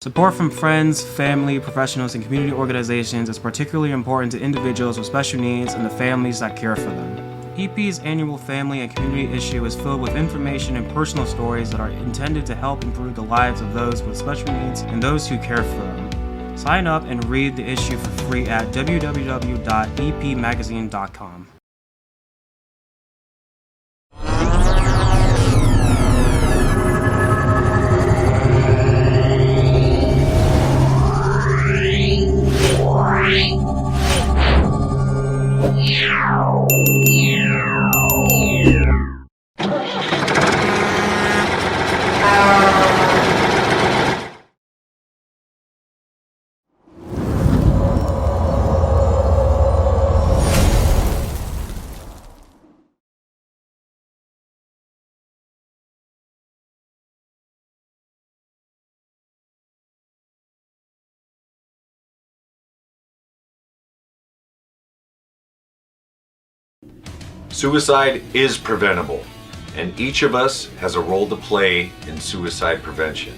Support from friends, family, professionals, and community organizations is particularly important to individuals with special needs and the families that care for them. EP's annual Family and Community issue is filled with information and personal stories that are intended to help improve the lives of those with special needs and those who care for them. Sign up and read the issue for free at www.epmagazine.com. Suicide is preventable, and each of us has a role to play in suicide prevention.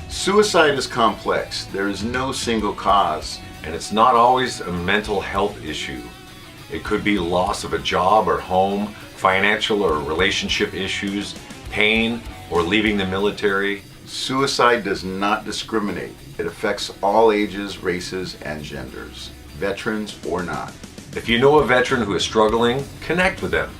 Suicide is complex. There is no single cause. And it's not always a mental health issue. It could be loss of a job or home, financial or relationship issues, pain, or leaving the military. Suicide does not discriminate. It affects all ages, races, and genders, veterans or not. If you know a veteran who is struggling, connect with them.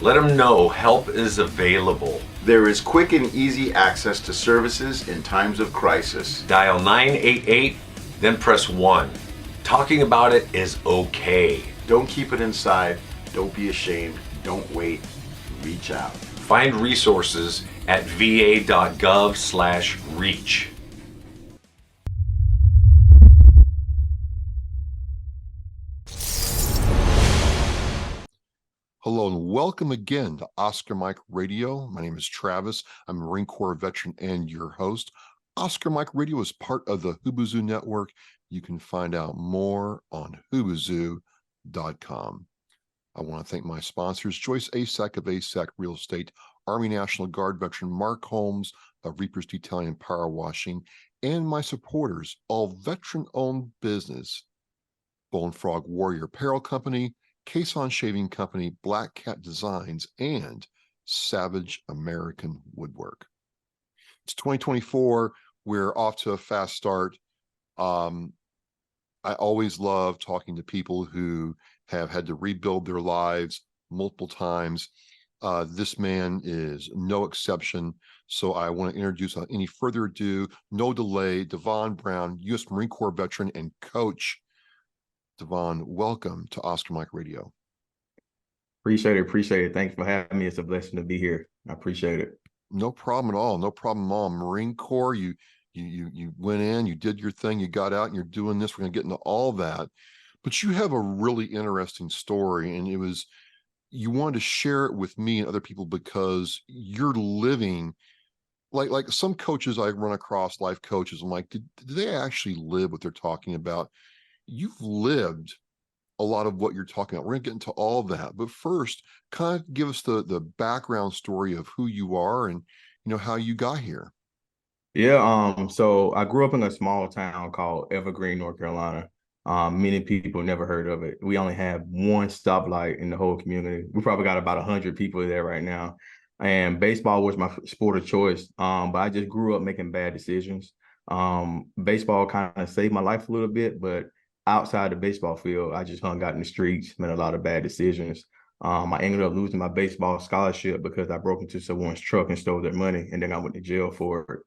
Let them know help is available. There is quick and easy access to services in times of crisis. Dial 988, then press 1. Talking about it is okay. Don't keep it inside. Don't be ashamed. Don't wait. Reach out. Find resources at va.gov/reach. Hello and welcome again to Oscar Mike Radio. My name is Travis. I'm a Marine Corps veteran and your host. Oscar Mike Radio is part of the Hubazoo Network. You can find out more on hubazoo.com. I want to thank my sponsors, Joyce Asack of Asack Real Estate, Army National Guard veteran Mark Holmes of Reapers Detailing and Power Washing, and my supporters, all veteran-owned business, Bone Frog Warrior Apparel Company, Caisson Shaving Company, Black Cat Designs, and Savage American Woodwork. It's 2024. We're off to a fast start. I always love talking to people who have had to rebuild their lives multiple times. This man is no exception. So I want to introduce, without any further ado, no delay, Devon Brown, U.S. Marine Corps veteran and coach. Devon, welcome to Oscar Mike Radio. Appreciate it. Thanks for having me. It's a blessing to be here. I appreciate it. No problem at all. Marine Corps, you went in, you did your thing, you got out, and you're doing this. We're going to get into all that. But you have a really interesting story, and you wanted to share it with me and other people because you're living like some coaches I run across, life coaches. I'm like, did they actually live what they're talking about? You've lived a lot of what you're talking about. We're going to get into all of that. But first, kind of give us the background story of who you are and, how you got here. Yeah, so I grew up in a small town called Evergreen, North Carolina. Many people never heard of it. We only have one stoplight in the whole community. We probably got about 100 people there right now. And baseball was my sport of choice. But I just grew up making bad decisions. Baseball kind of saved my life a little bit, but outside the baseball field, I just hung out in the streets, made a lot of bad decisions. I ended up losing my baseball scholarship because I broke into someone's truck and stole their money, and then I went to jail for it.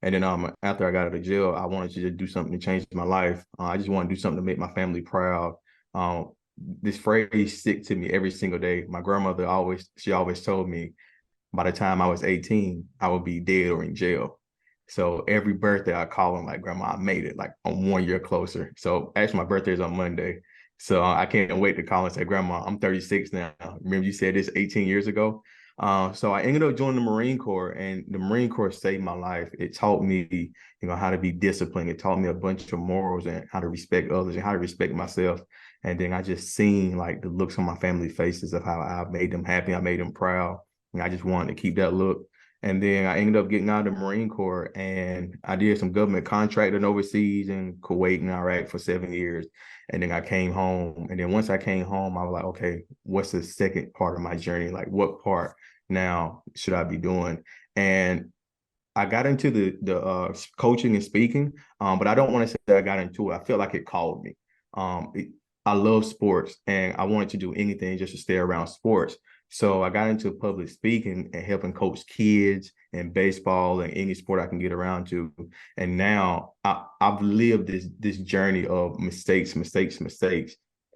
And then after I got out of jail, I wanted to just do something to change my life. I just want to do something to make my family proud. This phrase stick to me every single day. My grandmother always told me by the time I was 18, I would be dead or in jail. So every birthday I call them like, Grandma, I made it, like I'm 1 year closer. So actually my birthday is on Monday. So I can't wait to call and say, Grandma, I'm 36 now. Remember you said this 18 years ago? So I ended up joining the Marine Corps, and the Marine Corps saved my life. It taught me, how to be disciplined. It taught me a bunch of morals and how to respect others and how to respect myself. And then I just seen like the looks on my family faces of how I made them happy. I made them proud. And I just wanted to keep that look. And then I ended up getting out of the Marine Corps, and I did some government contracting overseas in Kuwait and Iraq for 7 years. And then I came home. And then once I came home, I was like, okay, what's the second part of my journey? Like, what part now should I be doing? And I got into the coaching and speaking, but I don't want to say I got into it. I feel like it called me. I love sports, and I wanted to do anything just to stay around sports. So I got into public speaking and helping coach kids in baseball and any sport I can get around to. And now I've lived this journey of mistakes.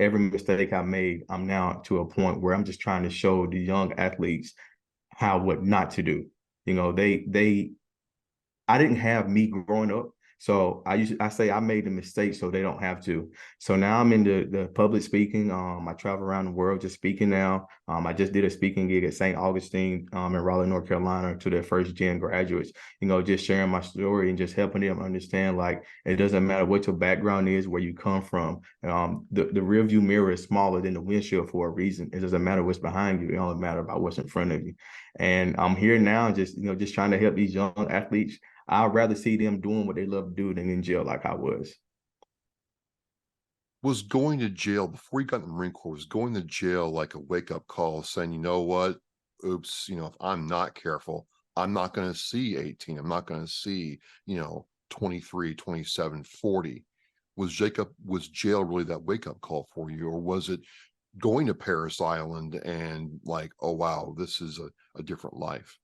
Every mistake I made, I'm now to a point where I'm just trying to show the young athletes what not to do. I didn't have me growing up. So I say I made the mistake so they don't have to. So now I'm in the public speaking. I travel around the world just speaking now. I just did a speaking gig at St. Augustine in Raleigh, North Carolina, to their first gen graduates, just sharing my story and just helping them understand, like, it doesn't matter what your background is, where you come from. The rear view mirror is smaller than the windshield for a reason. It doesn't matter what's behind you. It only matters about what's in front of you. And I'm here now just trying to help these young athletes. I'd rather see them doing what they love to do than in jail like I was. Was going to jail before you got in the Marine Corps, was going to jail like a wake-up call saying, you know what, oops, if I'm not careful, I'm not going to see 18. I'm not going to see, 23, 27, 40. Was jail really that wake-up call for you? Or was it going to Paris Island and like, oh, wow, this is a different life?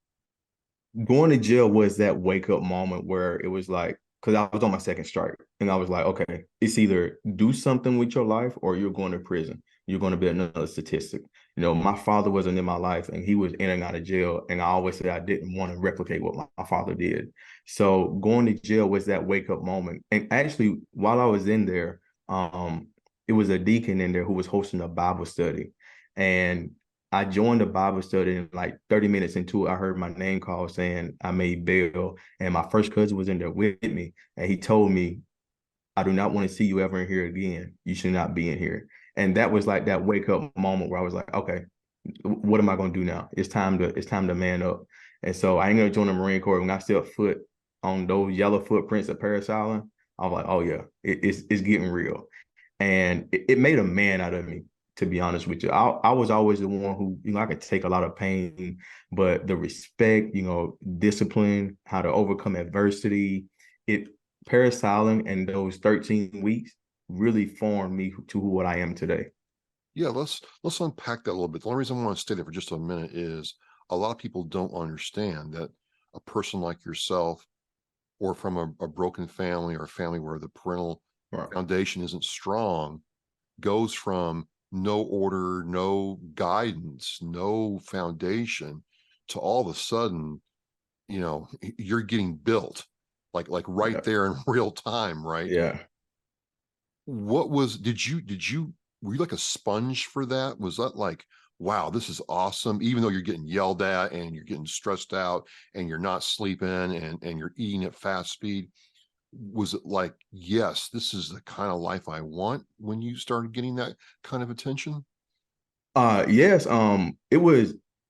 Going to jail was that wake up moment where it was like, because I was on my second strike, and I was like, okay, it's either do something with your life or you're going to prison. You're going to be another statistic. My father wasn't in my life, and he was in and out of jail. And I always said I didn't want to replicate what my father did. So going to jail was that wake up moment. And actually, while I was in there, it was a deacon in there who was hosting a Bible study. And I joined the Bible study, and like 30 minutes into it, I heard my name called saying I made bail. And my first cousin was in there with me. And he told me, I do not want to see you ever in here again. You should not be in here. And that was like that wake up moment where I was like, okay, what am I going to do now? It's time to man up. And so I ended up joining the Marine Corps. When I stepped foot on those yellow footprints at Paris Island, I was like, oh yeah, it's getting real. And it made a man out of me, to be honest with you. I was always the one who, I could take a lot of pain, but the respect, discipline, how to overcome adversity, Paris Island and those 13 weeks really formed me to what I am today. Yeah, let's unpack that a little bit. The only reason I want to stay there for just a minute is a lot of people don't understand that a person like yourself, or from a broken family or a family where the parental foundation isn't strong, goes from no order, no guidance, no foundation, to all of a sudden, you're getting built like right there in real time, right? Yeah. What was, were you like a sponge for that? Was that like, wow, this is awesome, even though you're getting yelled at and you're getting stressed out and you're not sleeping and you're eating at fast speed? Was it like, yes, this is the kind of life I want, when you started getting that kind of attention? Yes.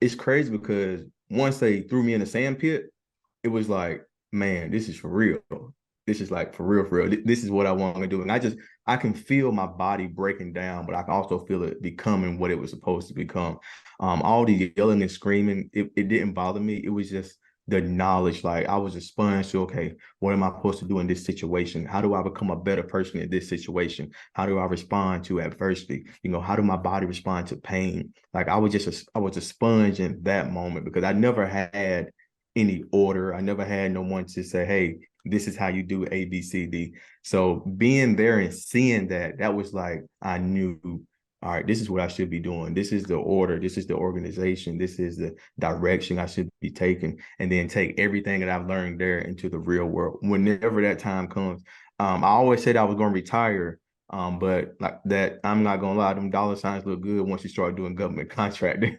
It's crazy because once they threw me in the sand pit, it was like, man, this is for real. This is like for real. This is what I want to do. And I can feel my body breaking down, but I can also feel it becoming what it was supposed to become. All the yelling and screaming, it didn't bother me. It was just the knowledge. Like, I was a sponge to, okay, what am I supposed to do in this situation? How do I become a better person in this situation? How do I respond to adversity? How do my body respond to pain? Like, I was a sponge in that moment, because I never had any order. I never had no one to say, hey, this is how you do A, B, C, D. So being there and seeing that was like, I knew, all right, this is what I should be doing. This is the order. This is the organization. This is the direction I should be taking. And then take everything that I've learned there into the real world. Whenever that time comes, I always said I was going to retire, But like that, I'm not gonna lie, them dollar signs look good once you start doing government contracting.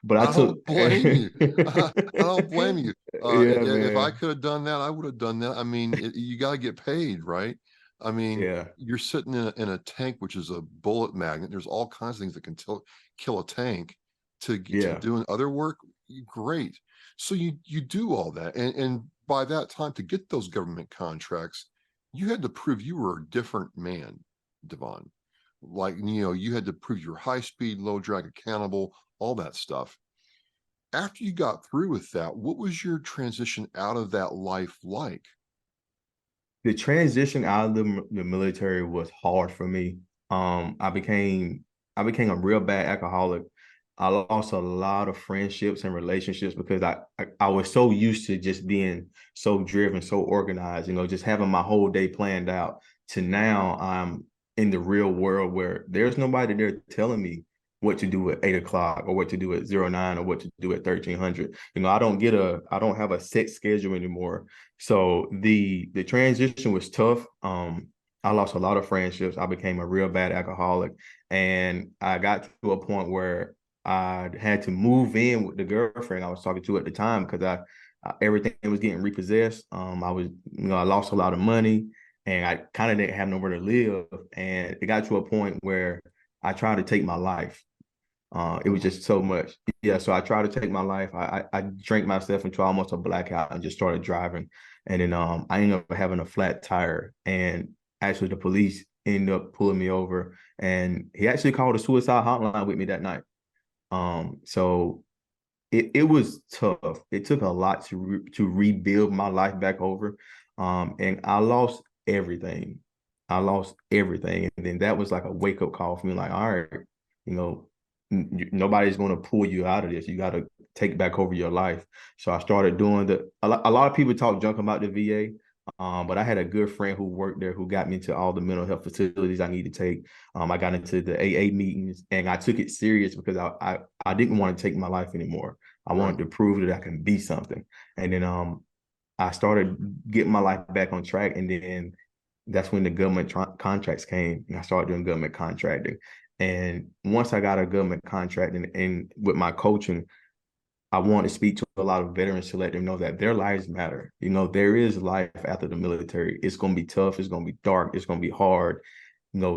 But I I took don't blame you. I don't blame you. yeah, If I man. could have done that, I would have done that. I mean, you got to get paid, right? I mean, Yeah, you're sitting in a tank, which is a bullet magnet. There's all kinds of things that can kill a tank. To yeah. doing other work, great. So you do all that, and by that time, to get those government contracts, you had to prove you were a different man, Devon. Like, you had to prove you're high speed, low drag accountable, all that stuff. After you got through with that, what was your transition out of that life like? The transition out of the military was hard for me. I became a real bad alcoholic. I lost a lot of friendships and relationships because I was so used to just being so driven, so organized, just having my whole day planned out, to now I'm in the real world where there's nobody there telling me what to do at 8 o'clock or what to do at 09 or what to do at 1300. I don't have a set schedule anymore. So the transition was tough. I lost a lot of friendships. I became a real bad alcoholic, and I got to a point where I had to move in with the girlfriend I was talking to at the time because everything was getting repossessed. I lost a lot of money, and I kind of didn't have nowhere to live. And it got to a point where I tried to take my life. It was just so much. Yeah, so I tried to take my life. I drank myself into almost a blackout and just started driving. And then I ended up having a flat tire. And actually the police ended up pulling me over. And he actually called a suicide hotline with me that night. So it was tough. It took a lot to rebuild my life back over. And I lost everything. I lost everything. And then that was like a wake-up call for me, like, all right, you know, nobody's going to pull you out of this. You got to take back over your life. So I started doing a lot of people talk junk about the VA. But I had a good friend who worked there who got me into all the mental health facilities I need to take. I got into the AA meetings, and I took it serious because I didn't want to take my life anymore. I Right. wanted to prove that I can be something. And then I started getting my life back on track. And then that's when the government contracts came, and I started doing government contracting. And once I got a government contract and with my coaching, I want to speak to a lot of veterans to let them know that their lives matter. There is life after the military. It's going to be tough. It's going to be dark. It's going to be hard.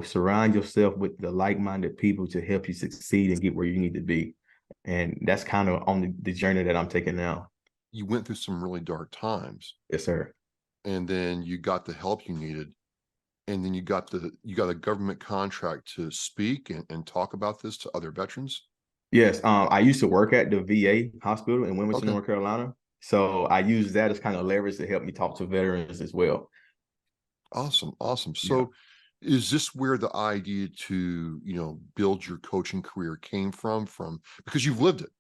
Surround yourself with the like-minded people to help you succeed and get where you need to be. And that's kind of on the journey that I'm taking now. You went through some really dark times, Yes, sir. and then you got the help you needed, and then you got a government contract to speak and talk about this to other veterans. Yes, I used to work at the VA hospital in Wilmington, Okay. North Carolina. So I use that as kind of leverage to help me talk to veterans as well. Awesome. Awesome. Yeah. So is this where the idea to, build your coaching career came from because you've lived it.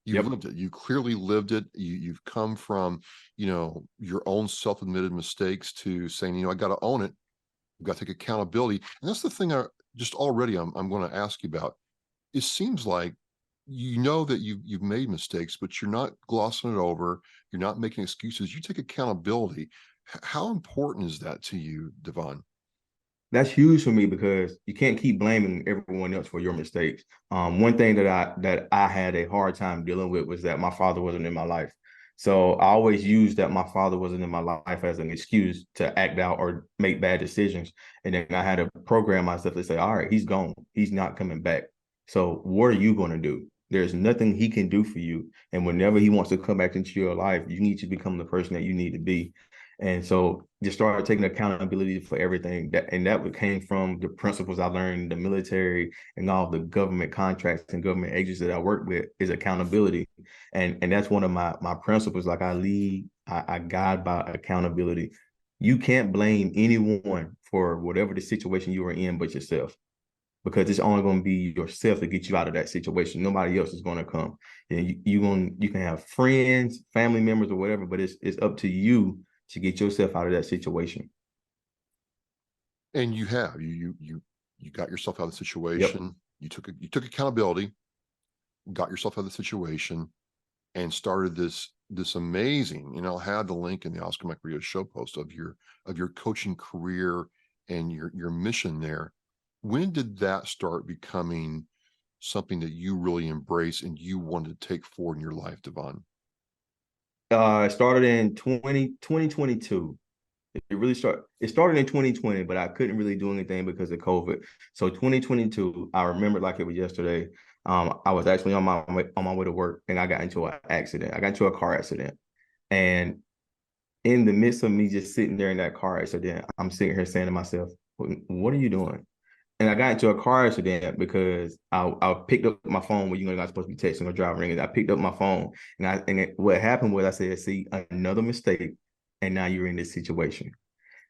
You've Yep. lived it. You clearly lived it. You've come from, your own self-admitted mistakes to saying, I got to own it. I've got to take accountability. And that's the thing I'm going to ask you about. It seems like that you've made mistakes, but you're not glossing it over. You're not making excuses. You take accountability. How important is that to you, Devon? That's huge for me because you can't keep blaming everyone else for your mistakes. One thing that I had a hard time dealing with was that my father wasn't in my life. So I always used that my father wasn't in my life as an excuse to act out or make bad decisions. And then I had to program myself to say, all right, he's gone. He's not coming back. So what are you going to do? There's nothing he can do for you. And whenever he wants to come back into your life, you need to become the person that you need to be. And so just started taking accountability for everything that came from the principles I learned in the military and all the government contracts and government agencies that I work with is accountability. And that's one of my principles. Like I guide by accountability. You can't blame anyone for whatever the situation you are in but yourself, because it's only going to be yourself to get you out of that situation. Nobody else is going to come. And you can have friends, family members, or whatever, but it's up to you to get yourself out of that situation. And you got yourself out of the Yep. situation. You took accountability, got yourself out of the situation, and started this amazing. I'll have the link in the Oscar Mike Radio show post of your coaching career and your mission there. When did that start becoming something that you really embrace and you wanted to take forward in your life, Devon? It started in 2022. It started in 2020, but I couldn't really do anything because of COVID. So 2022, I remember like it was yesterday. I was actually on my way to work, and I got into an accident. I got into a car accident. And in the midst of me just sitting there in that car accident, I'm sitting here saying to myself, what are you doing? And I got into a car accident because I picked up my phone when you're not supposed to be texting or driving. I picked up my phone, and what happened was I said, see, another mistake, and now you're in this situation.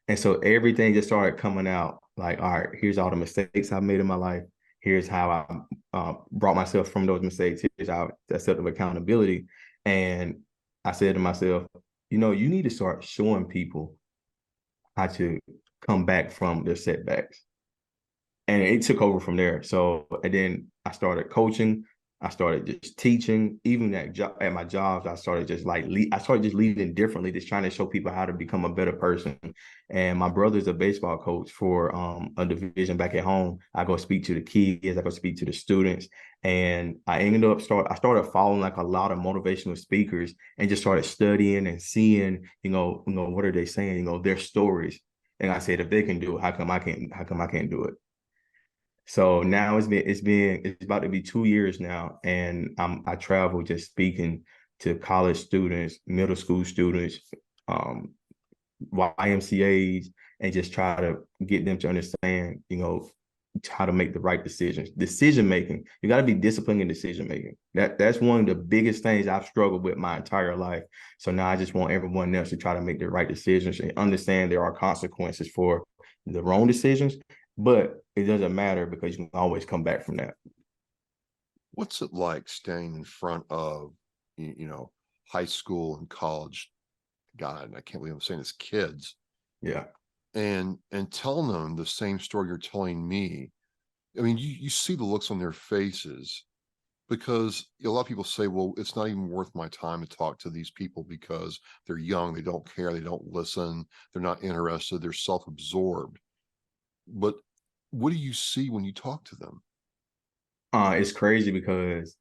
And so everything just started coming out like, all right, here's all the mistakes I've made in my life. Here's how I brought myself from those mistakes. Here's how that set of accountability. And I said to myself, you need to start showing people how to come back from their setbacks. And it took over from there. So, and then I started coaching. I started just teaching. Even at my jobs, I started just leading differently, just trying to show people how to become a better person. And my brother's a baseball coach for a division back at home. I go speak to the kids. I go speak to the students. And I started following like a lot of motivational speakers and just started studying and seeing, what are they saying, their stories. And I said, if they can do it, how come I can't do it? So now it's about to be 2 years now, and I travel just speaking to college students, middle school students, YMCAs, and just try to get them to understand, how to make the right decisions. Decision making, you got to be disciplined in decision making. That's one of the biggest things I've struggled with my entire life. So now I just want everyone else to try to make the right decisions and understand there are consequences for the wrong decisions. But it doesn't matter because you can always come back from that. What's it like staying in front of, high school and college? God, I can't believe I'm saying this, kids. Yeah. And telling them the same story you're telling me. I mean, you see the looks on their faces, because a lot of people say, well, it's not even worth my time to talk to these people because they're young, they don't care, they don't listen, they're not interested, they're self-absorbed. But what do you see when you talk to them? It's crazy because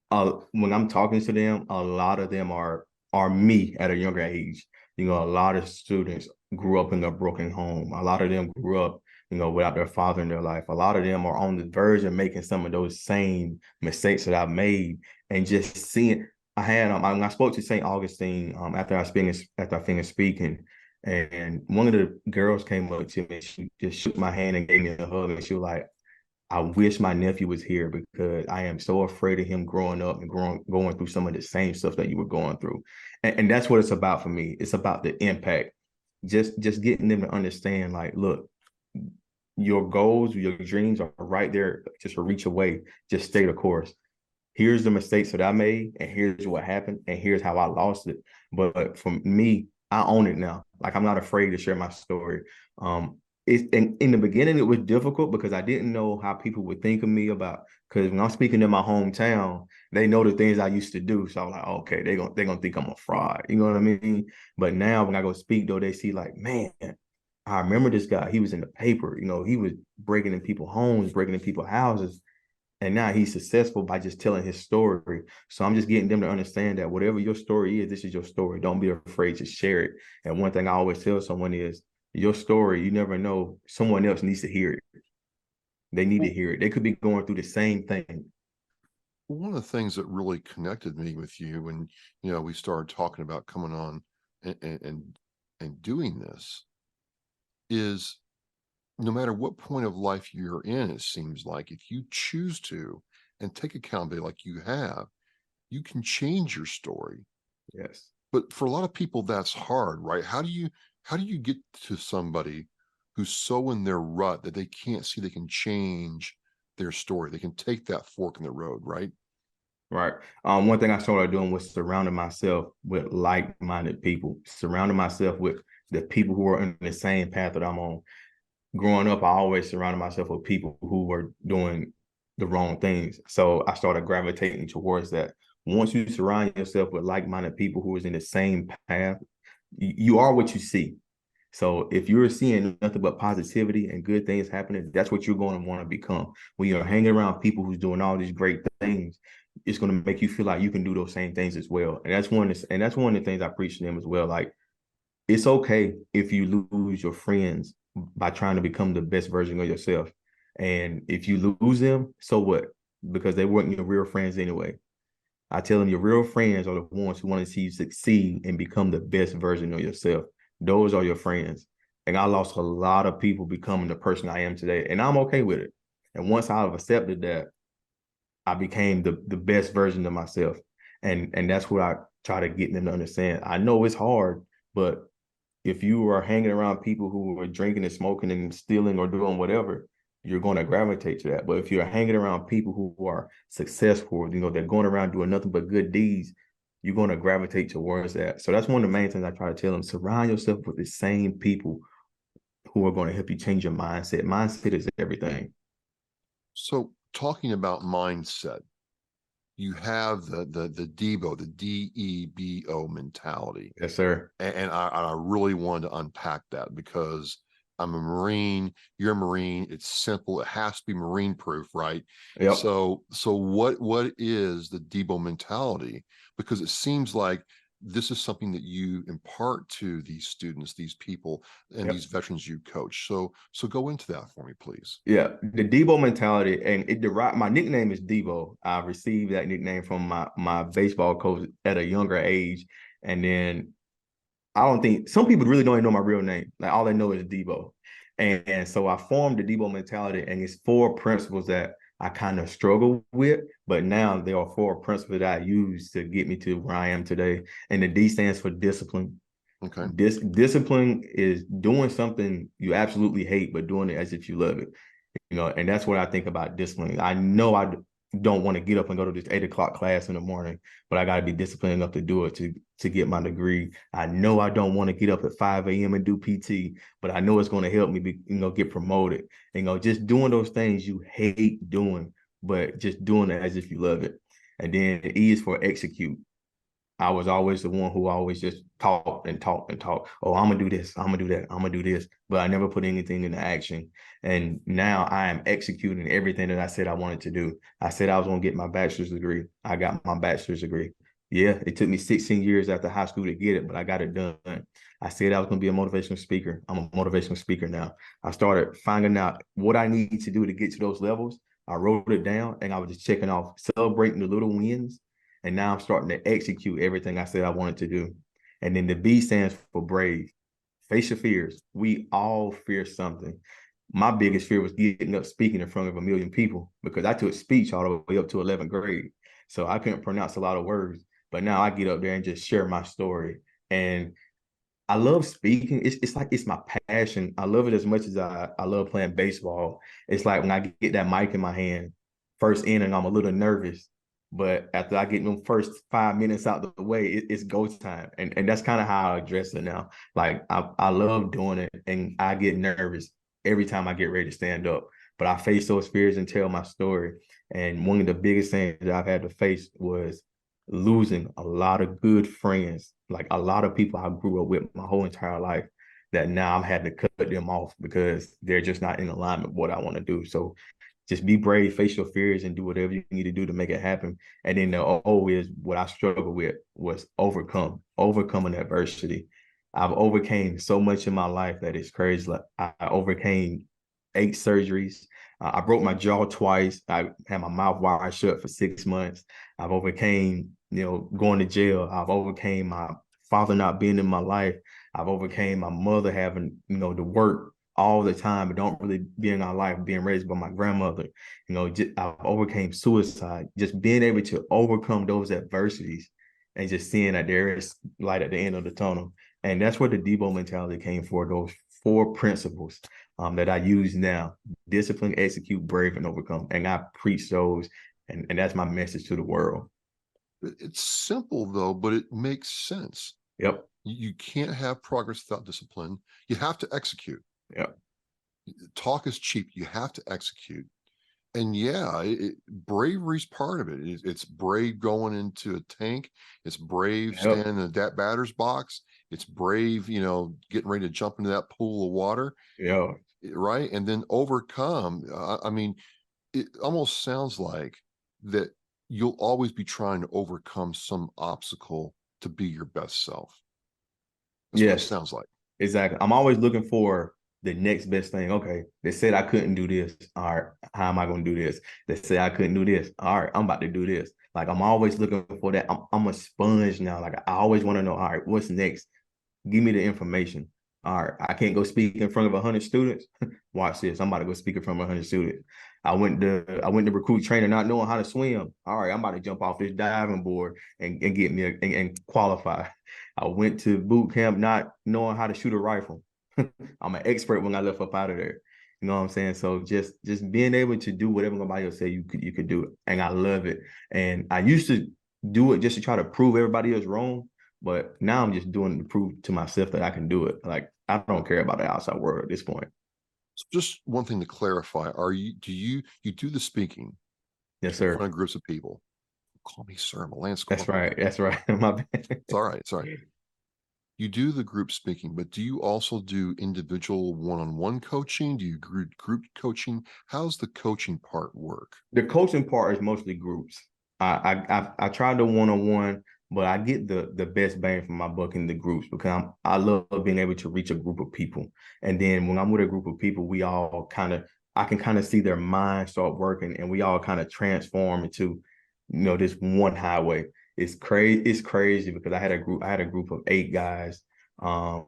when I'm talking to them, a lot of them are me at a younger age. A lot of students grew up in a broken home. A lot of them grew up, without their father in their life. A lot of them are on the verge of making some of those same mistakes that I've made. And just seeing, I spoke to St. Augustine after I finished speaking, and one of the girls came up to me. She just shook my hand and gave me a hug, and she was like, I wish my nephew was here because I am so afraid of him growing up and going through some of the same stuff that you were going through. And that's what it's about for me. It's about the impact. Just getting them to understand, like, look, your goals, your dreams are right there, just a reach away. Just stay the course. Here's the mistakes that I made, and here's what happened, and here's how I lost it. But for me, I own it now. Like, I'm not afraid to share my story. In the beginning, it was difficult because I didn't know how people would think of me because when I'm speaking in my hometown, they know the things I used to do. So I was like, okay, they're gonna think I'm a fraud. You know what I mean? But now when I go speak, though, they see like, man, I remember this guy. He was in the paper. He was breaking in people's homes, breaking in people's houses. And now he's successful by just telling his story. So I'm just getting them to understand that whatever your story is, this is your story. Don't be afraid to share it. And one thing I always tell someone is, your story, you never know, someone else needs to hear it. They need to hear it. They could be going through the same thing. One of the things that really connected me with you when, we started talking about coming on and doing this is, no matter what point of life you're in, it seems like if you choose to and take accountability like you have, you can change your story. Yes. But for a lot of people, that's hard, right? How do you get to somebody who's so in their rut that they can't see they can change their story? They can take that fork in the road, right? Right. One thing I started doing was surrounding myself with like-minded people, surrounding myself with the people who are on the same path that I'm on. Growing up, I always surrounded myself with people who were doing the wrong things. So I started gravitating towards that. Once you surround yourself with like-minded people who is in the same path, you are what you see. So if you're seeing nothing but positivity and good things happening, that's what you're going to want to become. When you're hanging around people who's doing all these great things, it's going to make you feel like you can do those same things as well. And that's one of the things I preach to them as well. Like, it's okay if you lose your friends by trying to become the best version of yourself. And if you lose them, so what? Because they weren't your real friends anyway. I tell them your real friends are the ones who want to see you succeed and become the best version of yourself. Those are your friends. And I lost a lot of people becoming the person I am today. And I'm okay with it. And once I've accepted that, I became the best version of myself. And that's what I try to get them to understand. I know it's hard, but if you are hanging around people who are drinking and smoking and stealing or doing whatever, you're going to gravitate to that. But if you're hanging around people who are successful, they're going around doing nothing but good deeds, you're going to gravitate towards that. So that's one of the main things I try to tell them. Surround yourself with the same people who are going to help you change your mindset. Mindset is everything. So talking about mindset, you have the D.E.B.O, the D.E.B.O mentality. Yes, sir. And I really wanted to unpack that because I'm a Marine, you're a Marine, it's simple, it has to be Marine proof, right? Yep. So what is the D.E.B.O mentality? Because it seems like this is something that you impart to these students, these people, and Yep. these veterans you coach. So go into that for me, please. Yeah, the D.E.B.O mentality, and it derived. My nickname is D.E.B.O. I received that nickname from my baseball coach at a younger age, and then I don't think some people really don't even know my real name. Like, all they know is D.E.B.O. And so I formed the D.E.B.O mentality, and it's 4 principles that I kind of struggle with, but now there are 4 principles that I use to get me to where I am today. And the D stands for discipline. Okay. Discipline is doing something you absolutely hate, but doing it as if you love it. And that's what I think about discipline. I know I don't want to get up and go to this 8 o'clock class in the morning, but I got to be disciplined enough to do it to get my degree. I know I don't want to get up at 5 a.m. and do PT, but I know it's going to help me get promoted. Just doing those things you hate doing, but just doing it as if you love it. And then the E is for execute. I was always the one who always just talked and talked and talked. Oh, I'm gonna do this. I'm gonna do that. I'm gonna do this. But I never put anything into action. And now I am executing everything that I said I wanted to do. I said I was gonna get my bachelor's degree. I got my bachelor's degree. Yeah, it took me 16 years after high school to get it, but I got it done. I said I was gonna be a motivational speaker. I'm a motivational speaker now. I started finding out what I need to do to get to those levels. I wrote it down and I was just checking off, celebrating the little wins. And now I'm starting to execute everything I said I wanted to do. And then the B stands for brave. Face your fears. We all fear something. My biggest fear was getting up speaking in front of 1 million people because I took speech all the way up to 11th grade. So I couldn't pronounce a lot of words. But now I get up there and just share my story. And I love speaking. It's like it's my passion. I love it as much as I love playing baseball. It's like when I get that mic in my hand, first inning, I'm a little nervous. But after I get them first 5 minutes out the way, it's go time. And that's kind of how I address it now. Like I love doing it and I get nervous every time I get ready to stand up. But I face those fears and tell my story. And one of the biggest things that I've had to face was losing a lot of good friends, like a lot of people I grew up with my whole entire life that now I'm having to cut them off because they're just not in alignment with what I want to do. So just be brave, face your fears, and do whatever you need to do to make it happen. And then the O is what I struggled with was overcoming adversity. I've overcame so much in my life that it's crazy. Like I overcame 8 surgeries. I broke my jaw twice. I had my mouth wired shut for 6 months. I've overcame, going to jail. I've overcame my father not being in my life. I've overcame my mother having, to work all the time, but don't really be in our life, being raised by my grandmother. I've overcame suicide. Just being able to overcome those adversities and just seeing that there is light at the end of the tunnel. And that's where the D.E.B.O mentality came for, those 4 principles that I use now: discipline, execute, brave, and overcome. And I preach those, and that's my message to the world. It's simple though, but it makes sense. Yep. You can't have progress without discipline. You have to execute. Yep. Talk is cheap. You have to execute. And yeah, bravery's part of it. It's brave going into a tank. It's brave Yep. standing in that batter's box. It's brave, getting ready to jump into that pool of water, Yeah. right? And then overcome. I mean, it almost sounds like that you'll always be trying to overcome some obstacle to be your best self. That's what it Yes. sounds like. Exactly. I'm always looking for the next best thing. Okay, they said I couldn't do this. All right, how am I going to do this? They said I couldn't do this. All right, I'm about to do this. Like I'm always looking for that. I'm a sponge now. Like I always want to know. All right, what's next? Give me the information. All right, I can't go speak in front of 100 students. Watch this. I'm about to go speak in front of 100 students. I went to recruit trainer not knowing how to swim. All right, I'm about to jump off this diving board and get me and qualify. I went to boot camp not knowing how to shoot a rifle. I'm an expert when I left up out of there. You know what I'm saying? So just being able to do whatever somebody else say you could do it. And I love it. And I used to do it just to try to prove everybody else wrong. But now I'm just doing it to prove to myself that I can do it. Like I don't care about the outside world at this point. So just one thing to clarify: do you do the speaking Yes, in sir. front of groups of people? Call me sir. I'm a Lance That's Corporal. right. That's right. My bad. It's all right. It's all right. You do the group speaking, but do you also do individual one-on-one coaching? Do you group coaching? How's the coaching part work? The coaching part is mostly groups. I tried the one-on-one, but I get the best bang for my buck in the groups because I love being able to reach a group of people. And then when I'm with a group of people, I can kind of see their minds start working and we all kind of transform into, this one highway. It's crazy because I had a group of 8 guys. Um,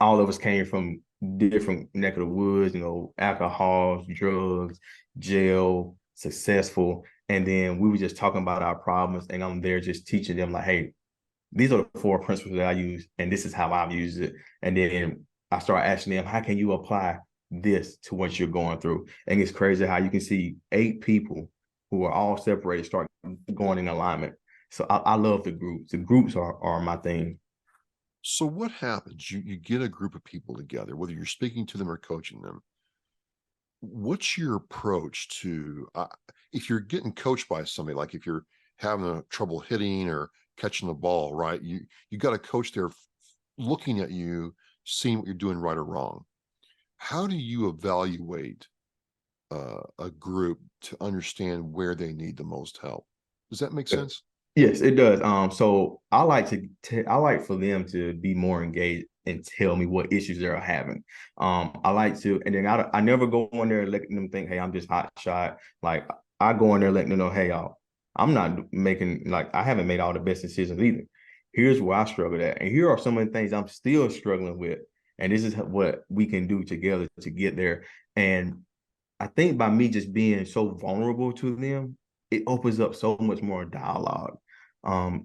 all of us came from different neck of the woods, alcohol, drugs, jail, successful. And then we were just talking about our problems. And I'm there just teaching them like, hey, these are the 4 principles that I use. And this is how I've used it. And then I start asking them, how can you apply this to what you're going through? And it's crazy how you can see 8 people who are all separated start going in alignment. So I love the groups. The groups are my thing. So what happens? You get a group of people together, whether you're speaking to them or coaching them. What's your approach to if you're getting coached by somebody, like if you're having a trouble hitting or catching the ball, right? You got a coach there looking at you, seeing what you're doing right or wrong. How do you evaluate a group to understand where they need the most help? Does that make sense? Yes, it does. So I like I like for them to be more engaged and tell me what issues they're having. I like to, and then I never go in there letting them think, hey, I'm just hot shot. Like I go in there letting them know, hey, y'all, I'm not making I haven't made all the best decisions either. Here's where I struggle at, and here are some of the things I'm still struggling with, and this is what we can do together to get there. And I think by me just being so vulnerable to them, it opens up so much more dialogue.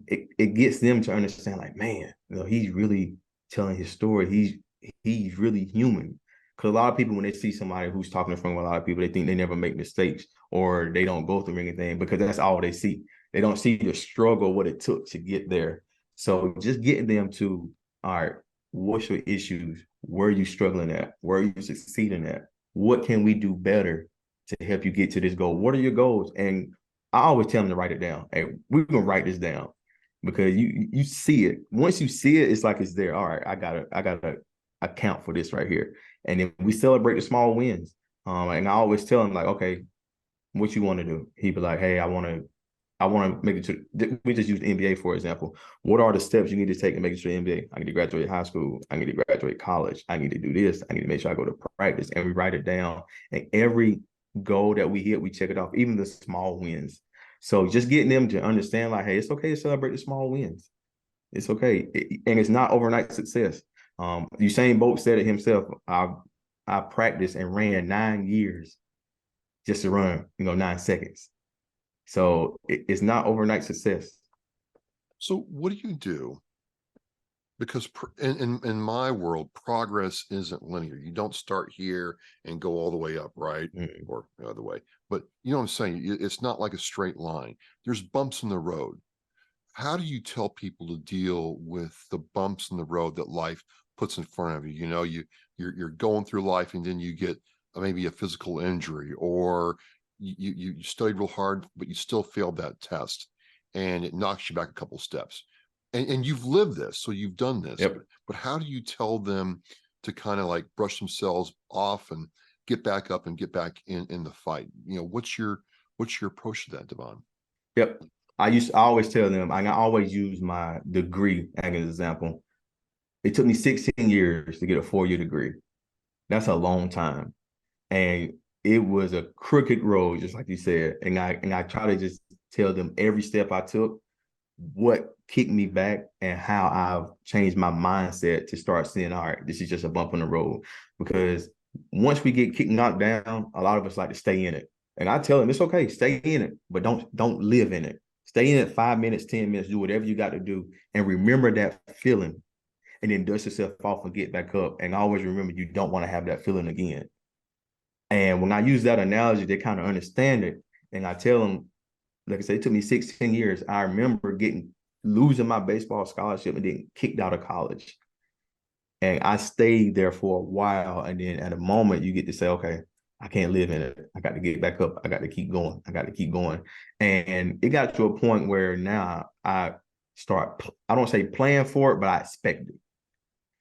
It gets them to understand, like, man, he's really telling his story. He's really human. Because a lot of people, when they see somebody who's talking in front of a lot of people, they think they never make mistakes or they don't go through anything because that's all they see. They don't see the struggle, what it took to get there. So just getting them to, all right, what's your issues? Where are you struggling at? Where are you succeeding at? What can we do better to help you get to this goal? What are your goals? And I always tell them to write it down. Hey, we're gonna write this down because you see it. Once you see it, it's like it's there. All right, I gotta account for this right here. And then we celebrate the small wins. And I always tell him like, okay, what you want to do? He'd be like, hey, I want to make it to. We just use the NBA for example. What are the steps you need to take to make it to the NBA? I need to graduate high school. I need to graduate college. I need to do this. I need to make sure I go to practice. And we write it down. And every goal that we hit, we check it off, even the small wins. So just getting them to understand, like, hey, it's okay to celebrate the small wins. It's okay, and it's not overnight success. Usain Bolt said it himself. I practiced and ran 9 years just to run, 9 seconds. So it's not overnight success. So what do you do? Because in my world, progress isn't linear. You don't start here and go all the way up, right? Mm-hmm. Or the other way. But you know what I'm saying? It's not like a straight line. There's bumps in the road. How do you tell people to deal with the bumps in the road that life puts in front of you? You're going through life and then you get maybe a physical injury, or you studied real hard, but you still failed that test, and it knocks you back a couple steps. And you've lived this, so you've done this. Yep. But how do you tell them to kind of like brush themselves off and get back up and get back in the fight? What's your approach to that, Devon? Yep. I always tell them, I always use my degree as an example. It took me 16 years to get a 4-year degree. That's a long time. And it was a crooked road, just like you said. And I try to just tell them every step I took, what kicked me back, and how I've changed my mindset to start seeing, all right, this is just a bump on the road. Because once we get knocked down, a lot of us like to stay in it. And I tell them, it's okay, stay in it, but don't live in it. Stay in it 5 minutes, 10 minutes, do whatever you got to do. And remember that feeling, and then dust yourself off and get back up. And always remember, you don't want to have that feeling again. And when I use that analogy, they kind of understand it. And I tell them, like I said, it took me 16 years. I remember losing my baseball scholarship and getting kicked out of college. And I stayed there for a while. And then at a moment, you get to say, okay, I can't live in it. I got to get back up. I got to keep going. I got to keep going. And it got to a point where now I don't say plan for it, but I expect it.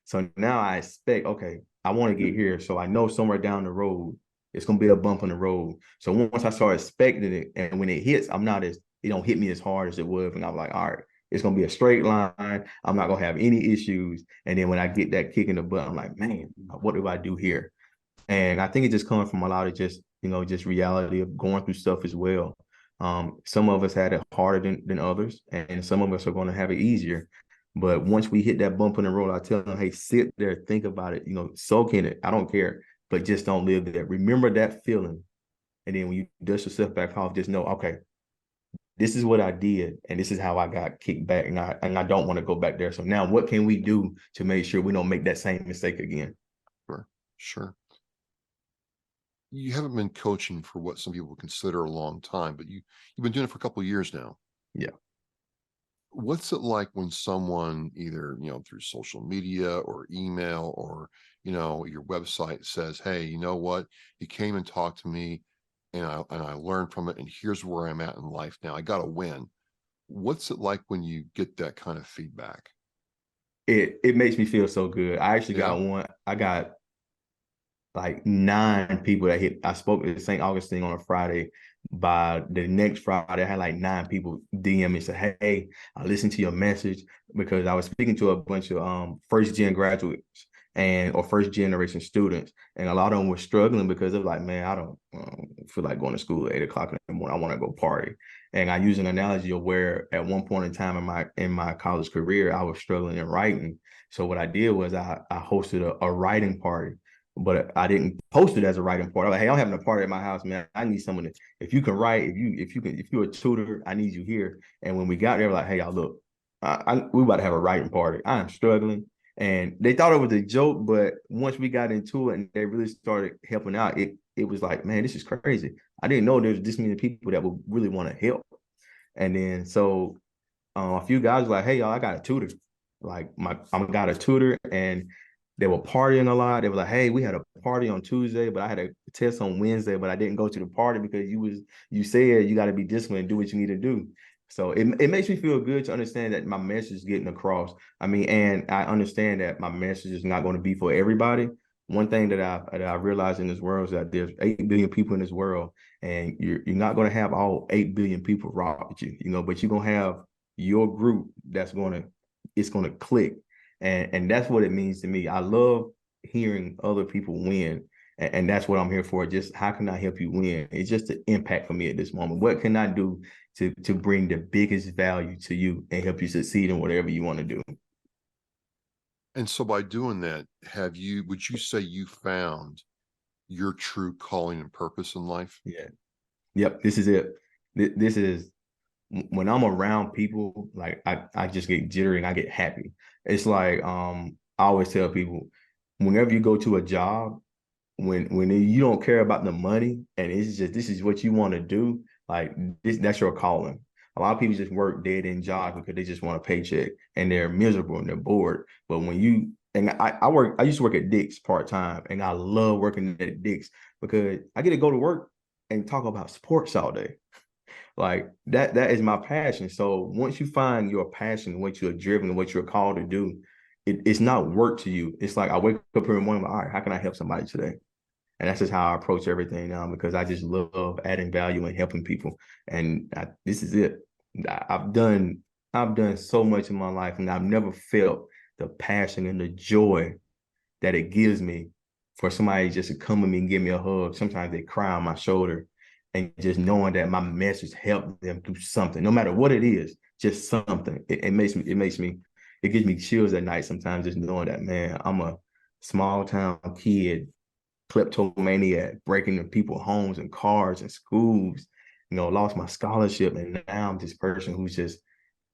So now I expect, okay, I want to get here. So I know somewhere down the road, it's going to be a bump on the road. So once I start expecting it, and when it hits, it don't hit me as hard as it would. And I'm like, all right, it's going to be a straight line. I'm not going to have any issues. And then when I get that kick in the butt, I'm like, man, what do I do here? And I think it just comes from a lot of just reality of going through stuff as well. Some of us had it harder than others, and some of us are going to have it easier. But once we hit that bump in the road, I tell them, hey, sit there, think about it, soak in it. I don't care, but just don't live there. Remember that feeling. And then when you dust yourself back off, just know, okay, this is what I did, and this is how I got kicked back, and I don't want to go back there. So now what can we do to make sure we don't make that same mistake again? Sure. You haven't been coaching for what some people would consider a long time, but you've been doing it for a couple of years now. Yeah. What's it like when someone either, through social media or email or, your website says, hey, you know what? You came and talked to me and I learned from it, and here's where I'm at in life now. I got to win. What's it like when you get that kind of feedback? It makes me feel so good. I actually got one. I got like 9 people that hit. I spoke at St. Augustine on a Friday. By the next Friday, I had like 9 people DM me and say, hey, I listened to your message, because I was speaking to a bunch of first-gen graduates or first-generation students. And a lot of them were struggling because they're like, man, I don't feel like going to school at 8 o'clock in the morning. I want to go party. And I use an analogy of where at one point in time in my college career, I was struggling in writing. So what I did was I hosted a writing party. But I didn't post it as a writing party. I was like, hey, I'm having a party at my house, man. I need someone if you can write, if you're a tutor, I need you here. And when we got there, we're like, hey, y'all, look, we about to have a writing party. I am struggling. And they thought it was a joke, but once we got into it and they really started helping out, it was like, man, this is crazy. I didn't know there was this many people that would really want to help. And then so a few guys were like, hey, y'all, I got a tutor. Like I got a tutor, and they were partying a lot. They were like, hey, we had a party on Tuesday, but I had a test on Wednesday, but I didn't go to the party because you said you got to be disciplined and do what you need to do. So it makes me feel good to understand that my message is getting across. I mean, and I understand that my message is not going to be for everybody. One thing that I realized in this world is that there's 8 billion people in this world, and you're not going to have all 8 billion people rock with you, but you're going to have your group it's going to click. And that's what it means to me. I love hearing other people win. And that's what I'm here for. Just how can I help you win? It's just the impact for me at this moment. What can I do to bring the biggest value to you and help you succeed in whatever you want to do? And so by doing that, would you say you found your true calling and purpose in life? Yeah. Yep. This is it. This is when I'm around people, like I just get jittery and I get happy. It's like I always tell people, whenever you go to a job, when you don't care about the money and it's just this is what you want to do, like that's your calling. A lot of people just work dead end jobs because they just want a paycheck and they're miserable and they're bored. But when I used to work at Dick's part-time, and I love working at Dick's because I get to go to work and talk about sports all day. Like that is my passion. So once you find your passion, what you're driven, what you're called to do, it's not work to you. It's like I wake up every morning, like, all right, how can I help somebody today? And that's just how I approach everything now, because I just love adding value and helping people. And this is it. I've done so much in my life, and I've never felt the passion and the joy that it gives me for somebody just to come with me and give me a hug. Sometimes they cry on my shoulder, and just knowing that my message helped them through something, no matter what it is, just something. It gives me chills at night sometimes, just knowing that, man, I'm a small town kid, kleptomaniac, breaking into people's homes and cars and schools, lost my scholarship. And now I'm this person who's just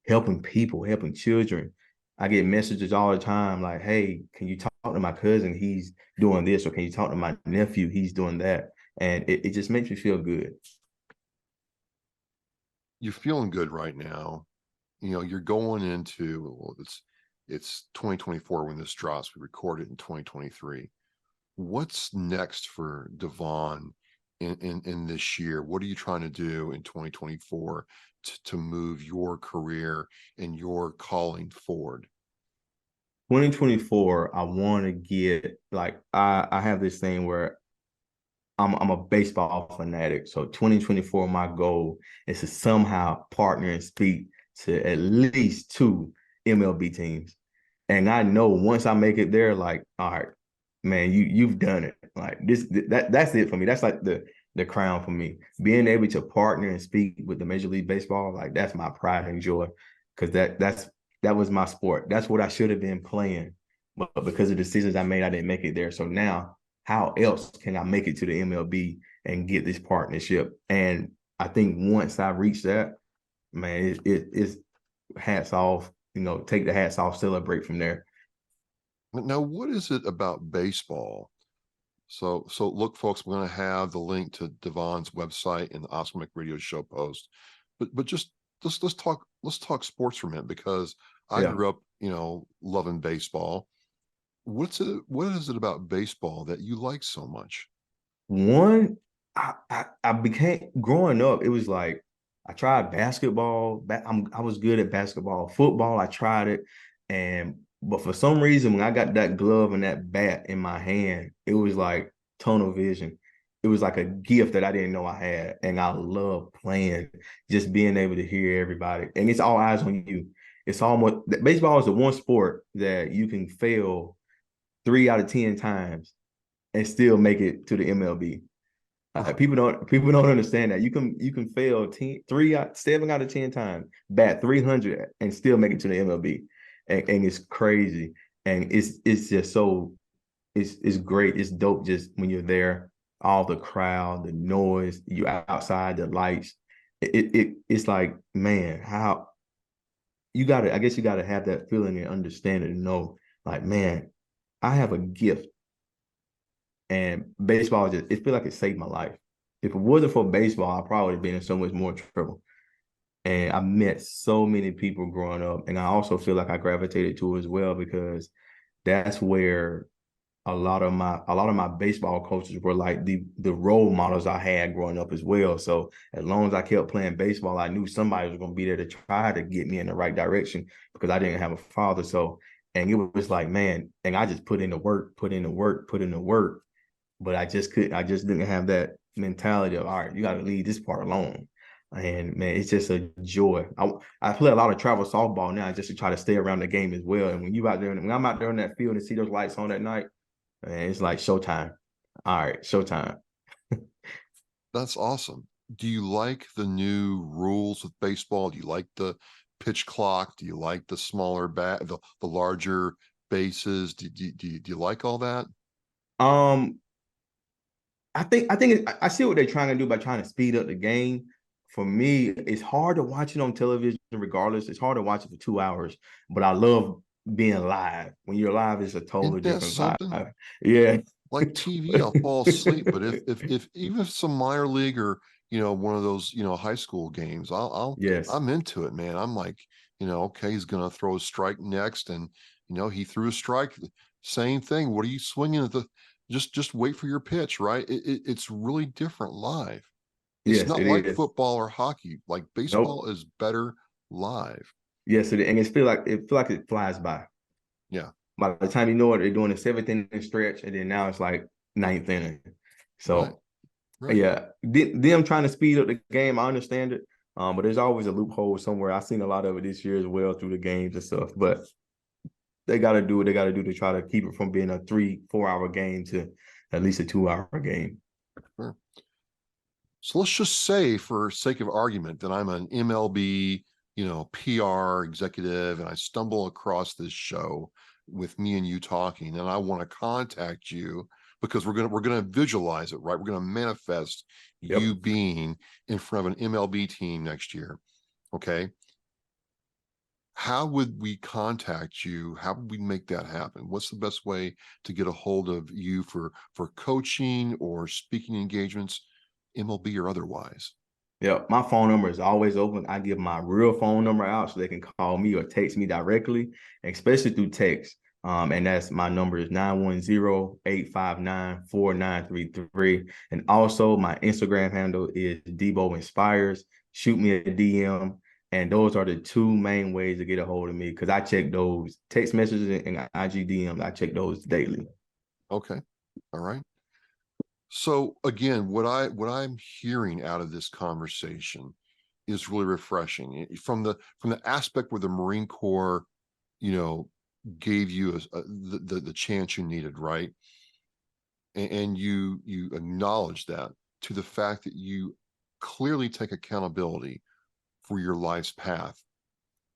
helping people, helping children. I get messages all the time like, hey, can you talk to my cousin? He's doing this. Or can you talk to my nephew? He's doing that. And it just makes me feel good. You're feeling good right now. You're going into, well, it's 2024 when this drops. We recorded in 2023. What's next for Devon in this year? What are you trying to do in 2024 to move your career and your calling forward? 2024, I want to get, like, I have this thing where I'm a baseball fanatic. So 2024, my goal is to somehow partner and speak to at least 2 MLB teams. And I know once I make it there, like, all right, man, you've done it. Like that's it for me. That's like the crown for me. Being able to partner and speak with the Major League Baseball, like that's my pride and joy. Because that was my sport. That's what I should have been playing. But because of decisions I made, I didn't make it there. So now, how else can I make it to the MLB and get this partnership? And I think once I reach that, man, it's hats off. Take the hats off, celebrate from there. Now, what is it about baseball? So look, folks, we're going to have the link to Devon's website in the Oscar Mike Radio show post. But just let's talk sports for a minute, because I grew up, loving baseball. What is it about baseball that you like so much? One, I became, growing up, it was like I tried basketball. I was good at basketball. Football, I tried it, but for some reason, when I got that glove and that bat in my hand, it was like tunnel vision. It was like a gift that I didn't know I had, and I love playing, just being able to hear everybody, and it's all eyes on you. It's almost, baseball is the one sport that you can fail 3 out of 10 times and still make it to the MLB. People don't understand that you can fail 7 out of 10 times, bat 300, and still make it to the MLB, and it's crazy, and it's just so it's great, it's dope just when you're there, all the crowd, the noise, you outside, the lights, it's like, man, how I guess you gotta have that feeling and understanding and know, like, man, I have a gift. And baseball it feel like it saved my life. If it wasn't for baseball, I probably would have been in so much more trouble. And I met so many people growing up. And I also feel like I gravitated to it as well, because that's where a lot of my baseball coaches were like the role models I had growing up as well. So as long as I kept playing baseball, I knew somebody was going to be there to try to get me in the right direction, because I didn't have a father. So, and it was like, man, and I just put in the work. But I just didn't have that mentality of, all right, you got to leave this part alone. And man, it's just a joy. I play a lot of travel softball now just to try to stay around the game as well. And when I'm out there in that field and see those lights on at night, man, it's like showtime. All right, showtime. That's awesome. Do you like the new rules with baseball? Do you like the pitch clock? Do you like the smaller bat, the larger bases? Do you like all that? I see what they're trying to do by trying to speed up the game. For me, it's hard to watch it on television regardless. It's hard to watch it for 2 hours, but I love being live. When you're live, it's a totally different vibe. Yeah. Like TV, I'll fall asleep. But if even if some minor league or one of those high school games, I'm into it, man. I'm like, okay, he's gonna throw a strike next, and he threw a strike. Same thing. What are you swinging at the? Just wait for your pitch, right? It's really different live. It's Yes, not it like is. football or hockey. Like Nope. baseball is better live. Yes, and it feel like it flies by. Yeah, By the time you know it, they're doing the seventh inning stretch, and then now it's like ninth inning. right, So right. yeah, them trying to speed up the game, I understand it. But there's always a loophole somewhere. I've seen a lot of it this year as well through the games and stuff. But they got to do what they got to do to try to keep it from being a 3-4 hour game to at least a 2 hour game. Sure. So let's just say, for sake of argument, that I'm an MLB, PR executive, and I stumble across this show with me and you talking, and I want to contact you because we're gonna visualize it, right? We're gonna manifest you Yep. being in front of an MLB team next year. Okay. How would we contact you? How would we make that happen? What's the best way to get a hold of you for coaching or speaking engagements, MLB or otherwise? Yeah, my phone number is always open. I give my real phone number out so they can call me or text me directly, especially through text. And that's my number is 910-859-4933. And also my Instagram handle is D.E.B.O Inspires. Shoot me a DM. And those are the two main ways to get a hold of me because I check those text messages and IG DMs. I check those daily. Okay. All right. So again, what I'm hearing out of this conversation is really refreshing. From the aspect where the Marine Corps, you know, gave you the chance you needed, right? And you acknowledge that, to the fact that you clearly take accountability for your life's path,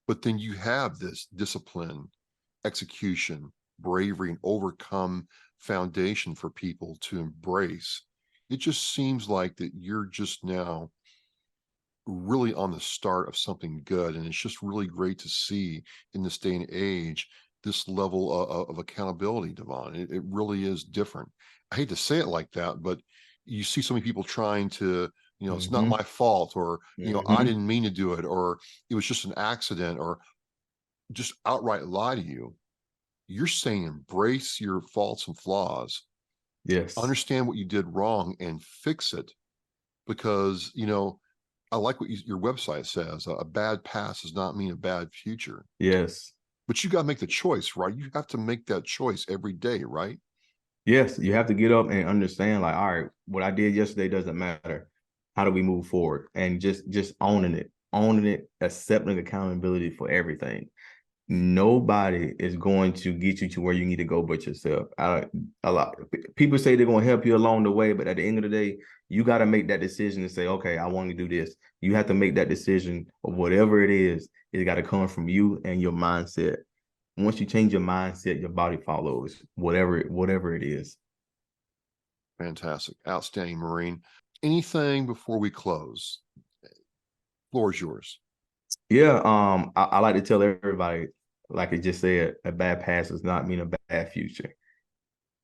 but then you have this discipline, execution, bravery, and overcome foundation for people to embrace. It just seems like that you're just now really on the start of something good, and it's just really great to see in this day and age this level of accountability, Devon. It really is different. I hate to say it like that, but you see so many people trying to, it's not Mm-hmm. my fault, or I Mm-hmm. didn't mean to do it, or it was just an accident, or just outright lie to you. You're saying embrace your faults and flaws, Yes. understand what you did wrong, and fix it. Because I like what your website says. A bad past does not mean a bad future. Yes. But you got to make the choice, right? You have to make that choice every day, right? Yes, you have to get up and understand, like, all right, what I did yesterday doesn't matter. How do we move forward? And just owning it, accepting accountability for everything. Nobody is going to get you to where you need to go but yourself. A lot people say they're going to help you along the way, but at the end of the day, you got to make that decision and say, okay, I want to do this. You have to make that decision of whatever it is. It got to come from you and your mindset. Once you change your mindset, your body follows whatever it is. Fantastic. Outstanding, Marine. Anything before we close? Floor is yours. Yeah, I like to tell everybody, like I just said, a bad past does not mean a bad future.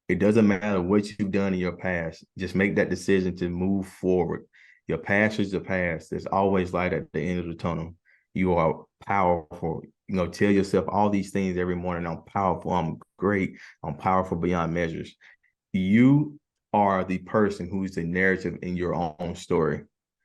It doesn't matter what you've done in your past. Just make that decision to move forward. Your past is the past. There's always light at the end of the tunnel. You are powerful. Tell yourself all these things every morning. I'm powerful. I'm great. I'm powerful beyond measures. You are the person who's the narrative in your own story.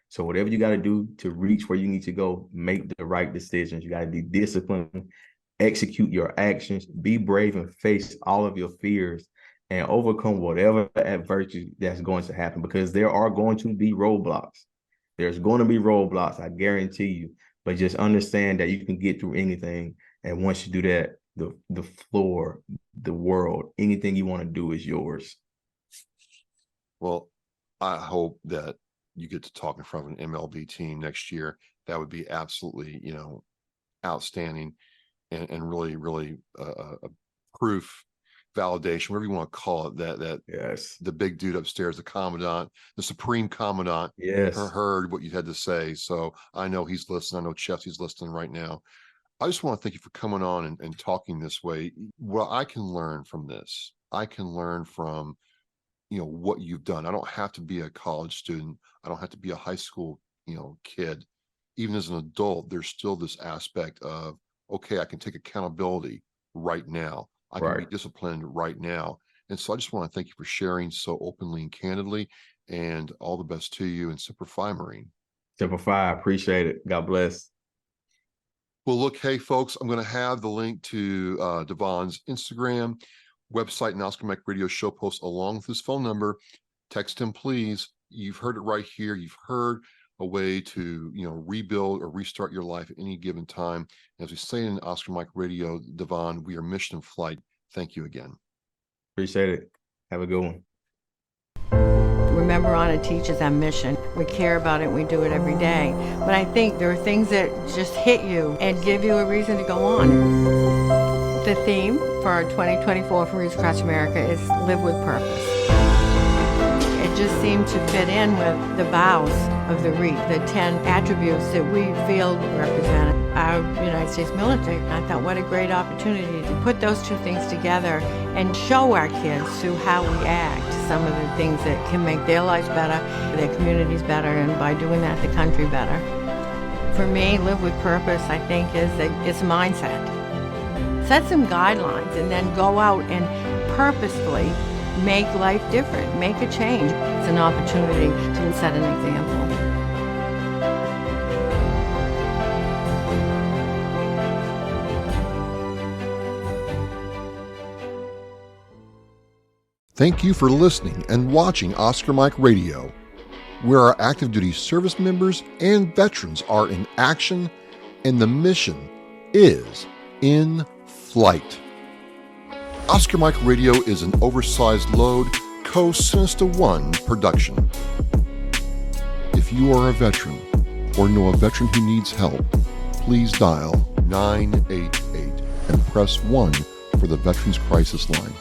So whatever you got to do to reach where you need to go, make the right decisions. You got to be disciplined, execute your actions, be brave, and face all of your fears and overcome whatever adversity that's going to happen, because there are going to be roadblocks. There's going to be roadblocks, I guarantee you. But just understand that you can get through anything. And once you do that, the floor, the world, anything you want to do is yours. Well, I hope that you get to talk in front of an MLB team next year. That would be absolutely, outstanding, and really, really a proof, validation, whatever you want to call it, that Yes. the big dude upstairs, the commandant, the supreme commandant, Yes. heard what you had to say. So I know he's listening. I know Chelsea's listening right now. I just want to thank you for coming on and talking this way. Well, I can learn from this. I can learn from what you've done. I don't have to be a college student. I don't have to be a high school kid. Even as an adult, there's still this aspect of, okay, I can take accountability right now. I can be Right. disciplined right now. And so I just want to thank you for sharing so openly and candidly. and all the best to you, and Semper Fi, Marine. Semper Fi, appreciate it. God bless. Well, look, hey, folks, I'm going to have the link to Devon's Instagram, website, and Oscar Mike Radio show post along with his phone number. Text him, please. You've heard it right here. You've heard a way to, rebuild or restart your life at any given time. As we say in Oscar Mike Radio, Devon, we are mission in flight. Thank you again. Appreciate it. Have a good one. Remember, on it teaches our mission. We care about it, we do it every day. But I think there are things that just hit you and give you a reason to go on. The theme for our 2024 for Reach Across America is Live with Purpose. It just seemed to fit in with the vows of the REAP, the 10 attributes that we feel represent our United States military. And I thought, what a great opportunity to put those two things together and show our kids through how we act some of the things that can make their lives better, their communities better, and by doing that, the country better. For me, Live with Purpose, I think, it's a mindset. Set some guidelines and then go out and purposefully make life different, make a change. It's an opportunity to set an example. Thank you for listening and watching Oscar Mike Radio, where our active duty service members and veterans are in action and the mission is in flight. Oscar Mike Radio is an oversized load Co-Sinister One production. If you are a veteran or know a veteran who needs help, please dial 988 and press 1 for the Veterans Crisis Line.